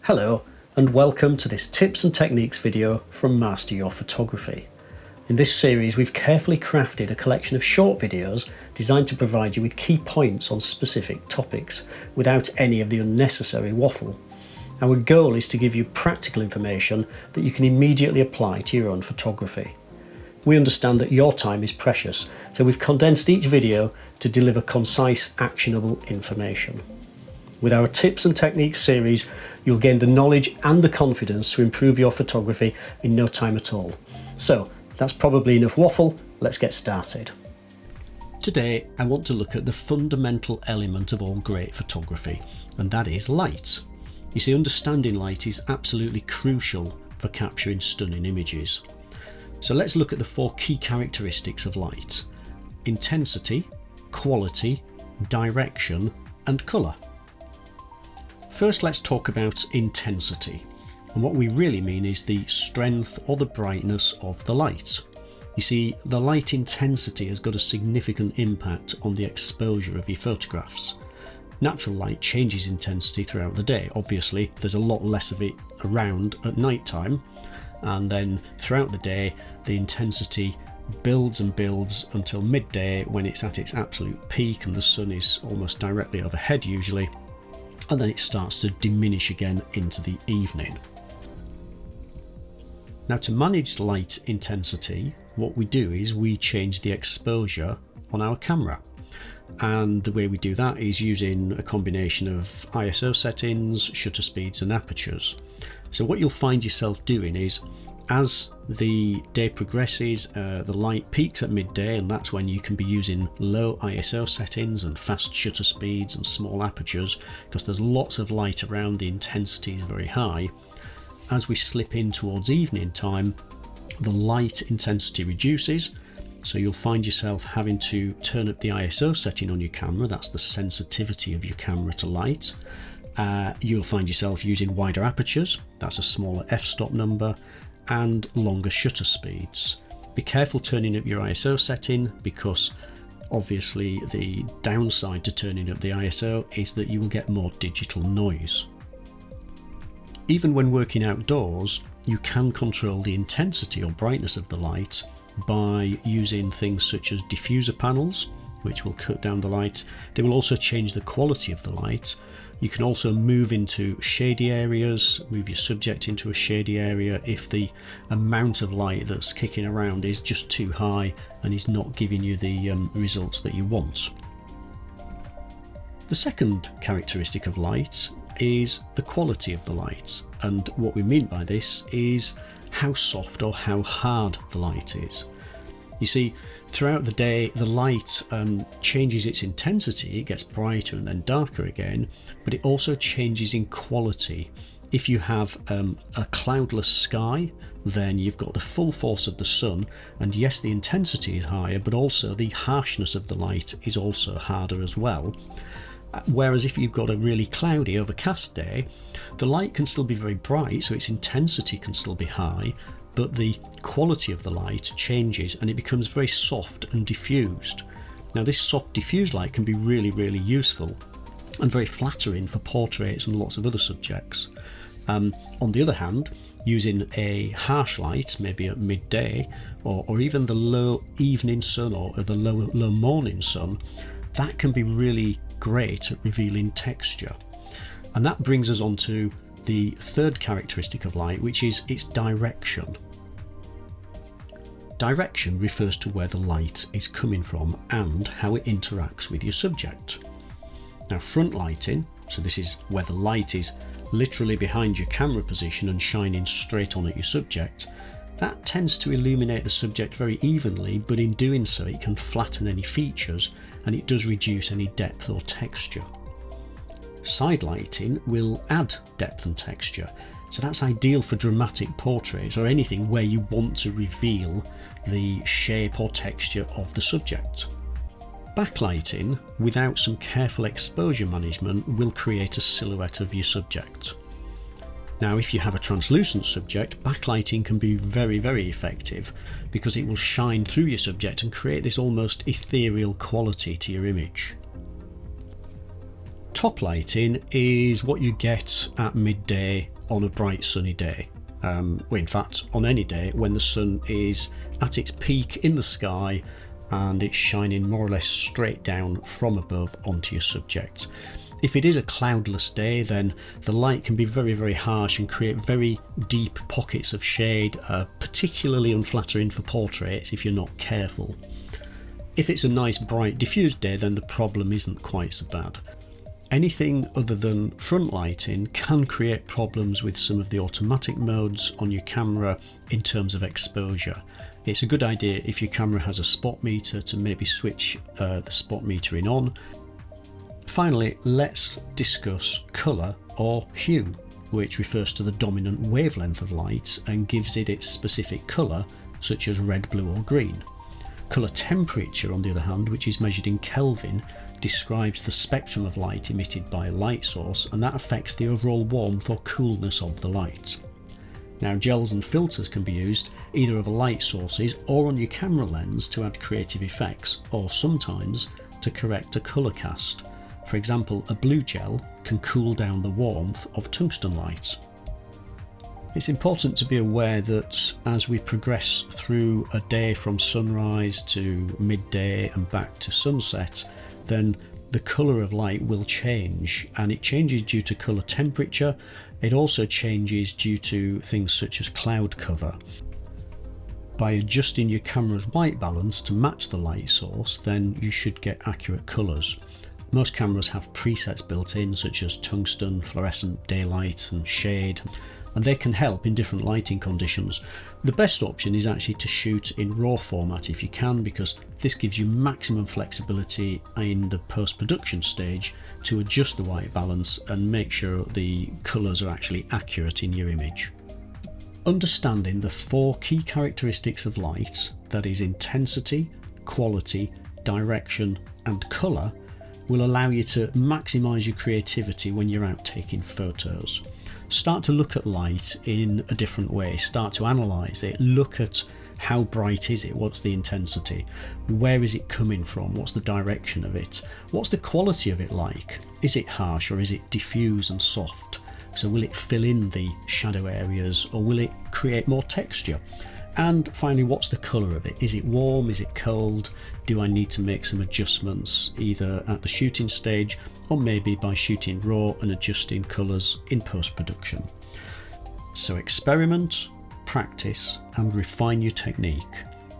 Hello and welcome to this tips and techniques video from Master Your Photography. In this series we've carefully crafted a collection of short videos designed to provide you with key points on specific topics without any of the unnecessary waffle. Our goal is to give you practical information that you can immediately apply to your own photography. We understand that your time is precious, so we've condensed each video to deliver concise, actionable information. With our tips and techniques series, you'll gain the knowledge and the confidence to improve your photography in no time at all. So, that's probably enough waffle, let's get started. Today, I want to look at the fundamental element of all great photography, and that is light. You see, understanding light is absolutely crucial for capturing stunning images. So let's look at the four key characteristics of light: intensity, quality, direction, and colour. First, let's talk about intensity, and what we really mean is the strength or the brightness of the light. You see, the light intensity has got a significant impact on the exposure of your photographs. Natural light changes intensity throughout the day. Obviously, there's a lot less of it around at night time, and then throughout the day the intensity builds and builds until midday, when it's at its absolute peak and the sun is almost directly overhead usually, and then it starts to diminish again into the evening. Now, to manage light intensity, what we do is we change the exposure on our camera, and the way we do that is using a combination of ISO settings, shutter speeds and apertures. So what you'll find yourself doing is, as the day progresses, the light peaks at midday, and that's when you can be using low ISO settings and fast shutter speeds and small apertures, because there's lots of light around, the intensity is very high. As we slip in towards evening time, the light intensity reduces, so you'll find yourself having to turn up the ISO setting on your camera. That's the sensitivity of your camera to light. You'll find yourself using wider apertures, that's a smaller f-stop number, and longer shutter speeds. Be careful turning up your ISO setting, because obviously the downside to turning up the ISO is that you will get more digital noise. Even when working outdoors, you can control the intensity or brightness of the light by using things such as diffuser panels, which will cut down the light. They will also change the quality of the light. You can also move into shady areas, move your subject into a shady area if the amount of light that's kicking around is just too high and is not giving you the results that you want. The second characteristic of light is the quality of the light, and what we mean by this is how soft or how hard the light is. You see, throughout the day the light changes its intensity, it gets brighter and then darker again, but it also changes in quality. If you have a cloudless sky, then you've got the full force of the sun, and yes, the intensity is higher, but also the harshness of the light is also harder as well. Whereas if you've got a really cloudy, overcast day, the light can still be very bright, so its intensity can still be high, but the quality of the light changes and it becomes very soft and diffused. Now, this soft diffused light can be really, really useful and very flattering for portraits and lots of other subjects. On the other hand, using a harsh light, maybe at midday, or even the low evening sun or the low morning sun, that can be really great at revealing texture. And that brings us on to the third characteristic of light, which is its direction. Direction refers to where the light is coming from and how it interacts with your subject. Now, front lighting, so this is where the light is literally behind your camera position and shining straight on at your subject, that tends to illuminate the subject very evenly, but in doing so it can flatten any features and it does reduce any depth or texture. Side lighting will add depth and texture, so that's ideal for dramatic portraits or anything where you want to reveal the shape or texture of the subject. Backlighting, without some careful exposure management, will create a silhouette of your subject. Now, if you have a translucent subject, backlighting can be very, very effective because it will shine through your subject and create this almost ethereal quality to your image. Top lighting is what you get at midday on a bright sunny day. Well, in fact, on any day when the sun is at its peak in the sky and it's shining more or less straight down from above onto your subject. If it is a cloudless day, then the light can be very, very harsh and create very deep pockets of shade, particularly unflattering for portraits if you're not careful. If it's a nice bright diffused day, then the problem isn't quite so bad. Anything other than front lighting can create problems with some of the automatic modes on your camera in terms of exposure. It's a good idea if your camera has a spot meter to maybe switch the spot metering on. Finally, let's discuss colour or hue, which refers to the dominant wavelength of light and gives it its specific colour, such as red, blue or green. Colour temperature, on the other hand, which is measured in Kelvin, describes the spectrum of light emitted by a light source, and that affects the overall warmth or coolness of the light. Now, gels and filters can be used either over light sources or on your camera lens to add creative effects, or sometimes to correct a colour cast. For example, a blue gel can cool down the warmth of tungsten light. It's important to be aware that as we progress through a day from sunrise to midday and back to sunset, then the colour of light will change, and it changes due to colour temperature. It also changes due to things such as cloud cover. By adjusting your camera's white balance to match the light source, then you should get accurate colours. Most cameras have presets built in, such as tungsten, fluorescent, daylight and shade, and they can help in different lighting conditions. The best option is actually to shoot in RAW format if you can, because this gives you maximum flexibility in the post-production stage to adjust the white balance and make sure the colours are actually accurate in your image. Understanding the 4 key characteristics of light, that is intensity, quality, direction and colour, will allow you to maximise your creativity when you're out taking photos. Start to look at light in a different way, start to analyse it, look at how bright is it, what's the intensity, where is it coming from, what's the direction of it, what's the quality of it like, is it harsh or is it diffuse and soft, so will it fill in the shadow areas or will it create more texture? And finally, what's the colour of it? Is it warm? Is it cold? Do I need to make some adjustments either at the shooting stage or maybe by shooting RAW and adjusting colours in post-production? So experiment, practice and refine your technique,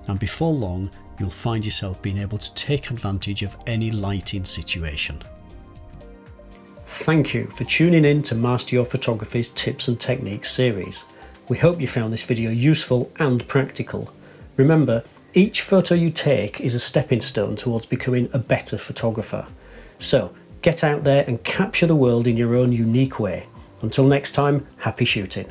and before long you'll find yourself being able to take advantage of any lighting situation. Thank you for tuning in to Master Your Photography's Tips and Techniques series. We hope you found this video useful and practical. Remember, each photo you take is a stepping stone towards becoming a better photographer. So get out there and capture the world in your own unique way. Until next time, happy shooting.